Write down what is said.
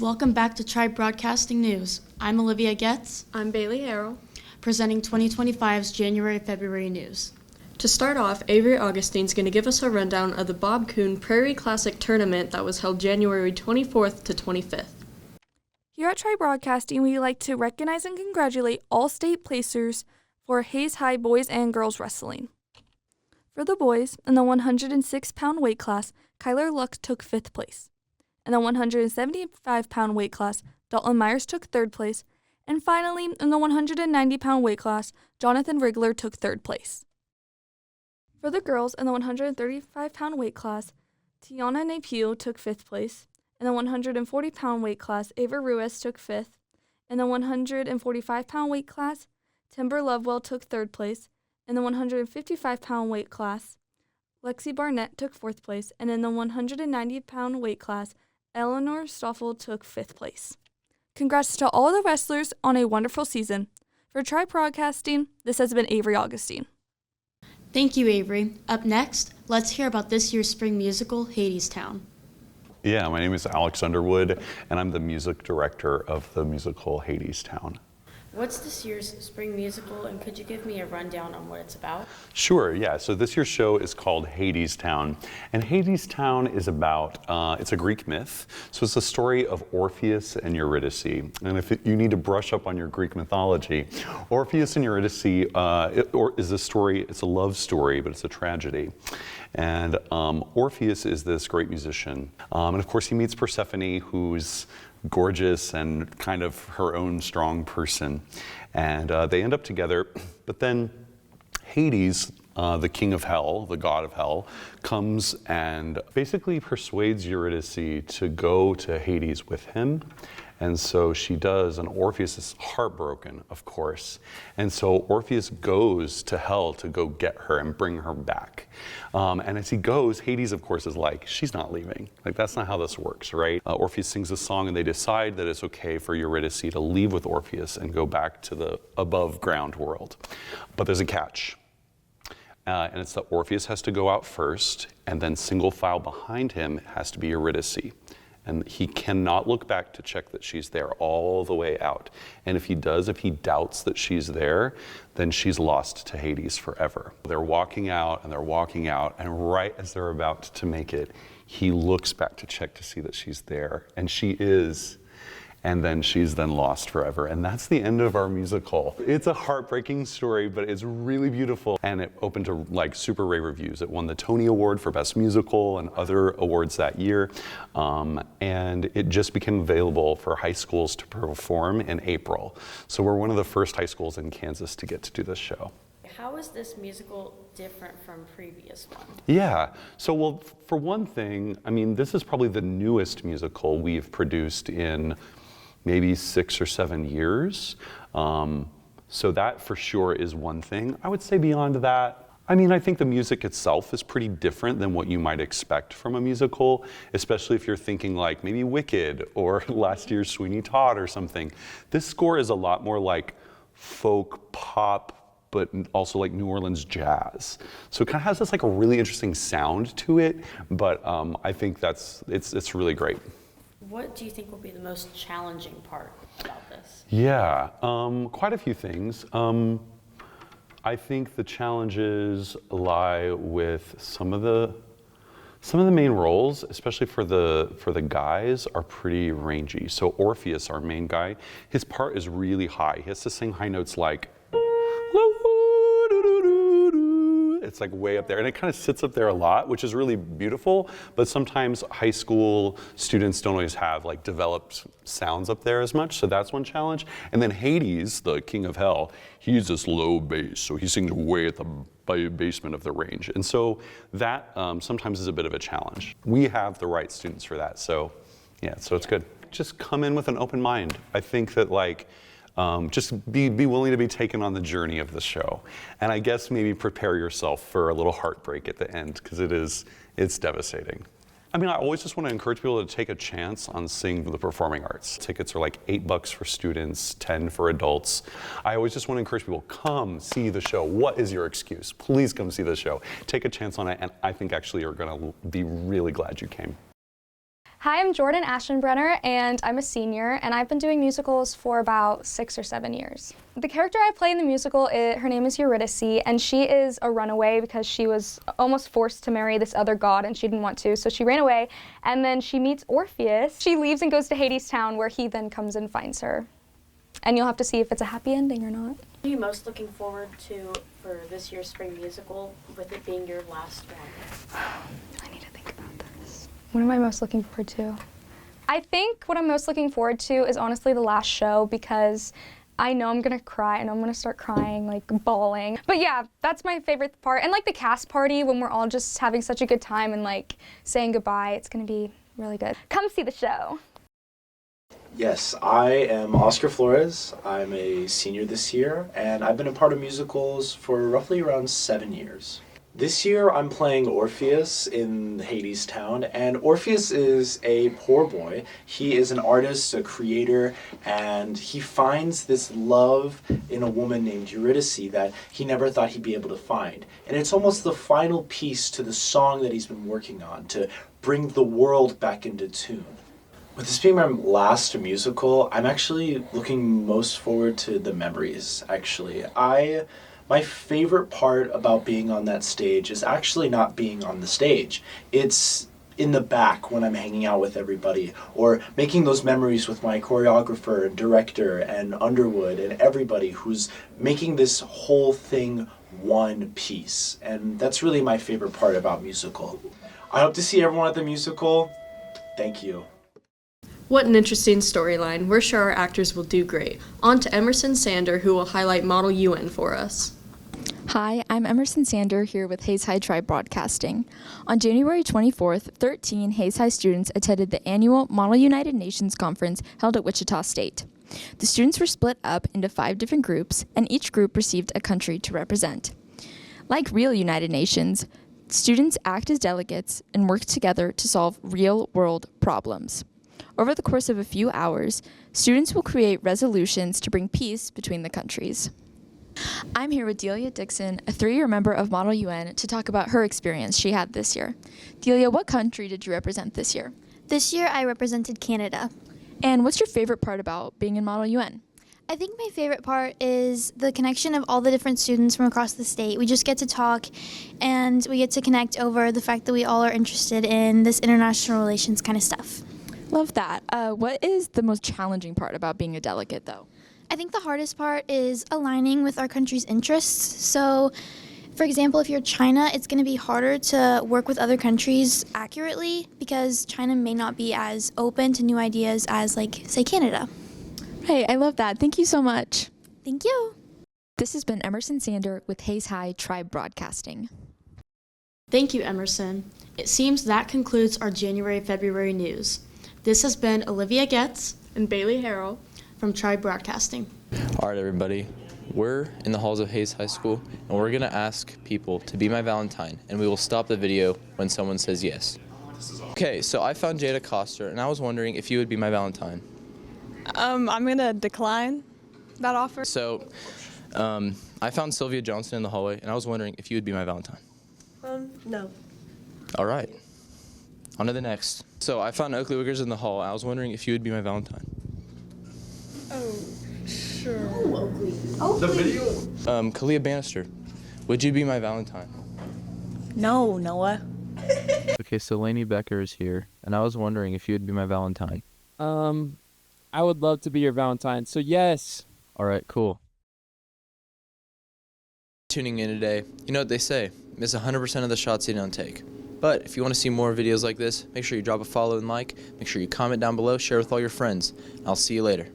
Welcome back to Tribe Broadcasting News. I'm Olivia Getz. I'm Bailey Harrell. Presenting 2025's January-February news. To start off, Avery Augustine's going to give us a rundown of the Bob Kuhn Prairie Classic Tournament that was held January 24th to 25th. Here at Tribe Broadcasting, we like to recognize and congratulate all state placers for Hayes High boys and girls wrestling. For the boys, in the 106-pound weight class, Kyler Luck took 5th place. In the 175-pound weight class, Dalton Myers took 3rd place. And finally, in the 190-pound weight class, Jonathan Rigler took 3rd place. For the girls, in the 135-pound weight class, Tiana Napiu took 5th place. In the 140-pound weight class, Ava Ruiz took 5th. In the 145-pound weight class, Timber Lovewell took 3rd place. In the 155-pound weight class, Lexi Barnett took 4th place. And in the 190-pound weight class, Eleanor Stoffel took 5th place. Congrats to all the wrestlers on a wonderful season. For Tribe Broadcasting, this has been Avery Augustine. Thank you, Avery. Up next, let's hear about this year's spring musical, Hadestown. Yeah, my name is Alex Underwood, and I'm the music director of the musical Hadestown. What's this year's spring musical, and could you give me a rundown on what it's about? Sure, yeah. So this year's show is called Hadestown. And Hadestown is about, it's a Greek myth. So it's the story of Orpheus and Eurydice. And if you need to brush up on your Greek mythology, Orpheus and Eurydice is a story, it's a love story, but it's a tragedy. And Orpheus is this great musician. And of course he meets Persephone, who's gorgeous and kind of her own strong person. And they end up together, but then Hades, the king of hell, the god of hell, comes and basically persuades Eurydice to go to Hades with him. And so she does, and Orpheus is heartbroken, of course. And so Orpheus goes to hell to go get her and bring her back. And as he goes, Hades, of course, is like, she's not leaving. Like, that's not how this works, right? Orpheus sings a song, and they decide that it's okay for Eurydice to leave with Orpheus and go back to the above ground world. But there's a catch. And it's that Orpheus has to go out first, and then single file behind him has to be Eurydice. And he cannot look back to check that she's there all the way out. And if he does, if he doubts that she's there, then she's lost to Hades forever. They're walking out, and right as they're about to make it, he looks back to check to see that she's there, and she is. And then she's then lost forever. And that's the end of our musical. It's a heartbreaking story, but it's really beautiful. And it opened to like super rave reviews. It won the Tony Award for Best Musical and other awards that year. And it just became available for high schools to perform in April. So we're one of the first high schools in Kansas to get to do this show. How is this musical different from previous ones? Yeah, so well, for one thing, I mean, this is probably the newest musical we've produced in maybe 6 or 7 years. So that for sure is one thing. I would say beyond that, I mean, I think the music itself is pretty different than what you might expect from a musical, especially if you're thinking like maybe Wicked or last year's Sweeney Todd or something. This score is a lot more like folk pop, but also like New Orleans jazz. So it kind of has this like a really interesting sound to it, but I think it's really great. What do you think will be the most challenging part about this? Yeah, quite a few things. I think the challenges lie with some of the main roles, especially for the guys, are pretty rangy. So Orpheus, our main guy, his part is really high. He has to sing high notes like, it's like way up there, and it kind of sits up there a lot, which is really beautiful, but sometimes high school students don't always have like developed sounds up there as much, so that's one challenge. And then Hades, the king of hell, he's this low bass, so he sings way at the basement of the range, and so that sometimes is a bit of a challenge. We have the right students for that, so yeah, so it's good. Just come in with an open mind. I think that like, just be willing to be taken on the journey of the show. And I guess maybe prepare yourself for a little heartbreak at the end, because it's devastating. I mean, I always just want to encourage people to take a chance on seeing the performing arts. Tickets are like $8 for students, 10 for adults. I always just want to encourage people, come see the show. What is your excuse? Please come see the show. Take a chance on it, and I think actually you're going to be really glad you came. Hi, I'm Jordan Aschenbrenner, and I'm a senior, and I've been doing musicals for about 6 or 7 years. The character I play in the musical, her name is Eurydice, and she is a runaway because she was almost forced to marry this other god, and she didn't want to, so she ran away, and then she meets Orpheus. She leaves and goes to Hades Town, where he then comes and finds her. And you'll have to see if it's a happy ending or not. What are you most looking forward to for this year's spring musical, with it being your last one? I need to think about this. What am I most looking forward to? I think what I'm most looking forward to is honestly the last show, because I know I'm gonna cry. I know I'm gonna start crying, like bawling. But yeah, that's my favorite part. And like the cast party, when we're all just having such a good time and like saying goodbye, it's gonna be really good. Come see the show. Yes, I am Oscar Flores. I'm a senior this year, and I've been a part of musicals for roughly around 7 years. This year I'm playing Orpheus in Hades Town, and Orpheus is a poor boy. He is an artist, a creator, and he finds this love in a woman named Eurydice that he never thought he'd be able to find. And it's almost the final piece to the song that he's been working on to bring the world back into tune. With this being my last musical, I'm actually looking most forward to the memories, actually. My favorite part about being on that stage is actually not being on the stage. It's in the back when I'm hanging out with everybody, or making those memories with my choreographer and director and Underwood and everybody who's making this whole thing one piece. And that's really my favorite part about musical. I hope to see everyone at the musical. Thank you. What an interesting storyline. We're sure our actors will do great. On to Emerson Sander, who will highlight Model UN for us. Hi, I'm Emerson Sander here with Hayes High Tribe Broadcasting. On January 24th, 13 Hayes High students attended the annual Model United Nations Conference held at Wichita State. The students were split up into 5 different groups, and each group received a country to represent. Like real United Nations, students act as delegates and work together to solve real-world problems. Over the course of a few hours, students will create resolutions to bring peace between the countries. I'm here with Delia Dixon, a 3-year member of Model UN, to talk about her experience she had this year. Delia, what country did you represent this year? This year I represented Canada. And what's your favorite part about being in Model UN? I think my favorite part is the connection of all the different students from across the state. We just get to talk and we get to connect over the fact that we all are interested in this international relations kind of stuff. Love that. What is the most challenging part about being a delegate, though? I think the hardest part is aligning with our country's interests. So, for example, if you're China, it's going to be harder to work with other countries accurately because China may not be as open to new ideas as, like, say, Canada. Hey, I love that. Thank you so much. Thank you. This has been Emerson Sander with Hayes High Tribe Broadcasting. Thank you, Emerson. It seems that concludes our January-February news. This has been Olivia Getz And Bailey Harrell from Tribe Broadcasting. All right, everybody. We're in the halls of Hayes High School, and we're going to ask people to be my Valentine, and we will stop the video when someone says yes. Okay, so I found Jada Coster, and I was wondering if you would be my Valentine. I'm going to decline that offer. So, I found Sylvia Johnson in the hallway, and I was wondering if you would be my Valentine. No. All right. On to the next. So, I found Oakley Wiggers in the hall, and I was wondering if you would be my Valentine. Oh, sure. Kalia Bannister, would you be my Valentine? No, Noah. Okay, so Lainey Becker is here, and I was wondering if you would be my Valentine. I would love to be your Valentine, so yes. All right, cool. Tuning in today, you know what they say, miss 100% of the shots you don't take. But if you want to see more videos like this, make sure you drop a follow and like, make sure you comment down below, share with all your friends. I'll see you later.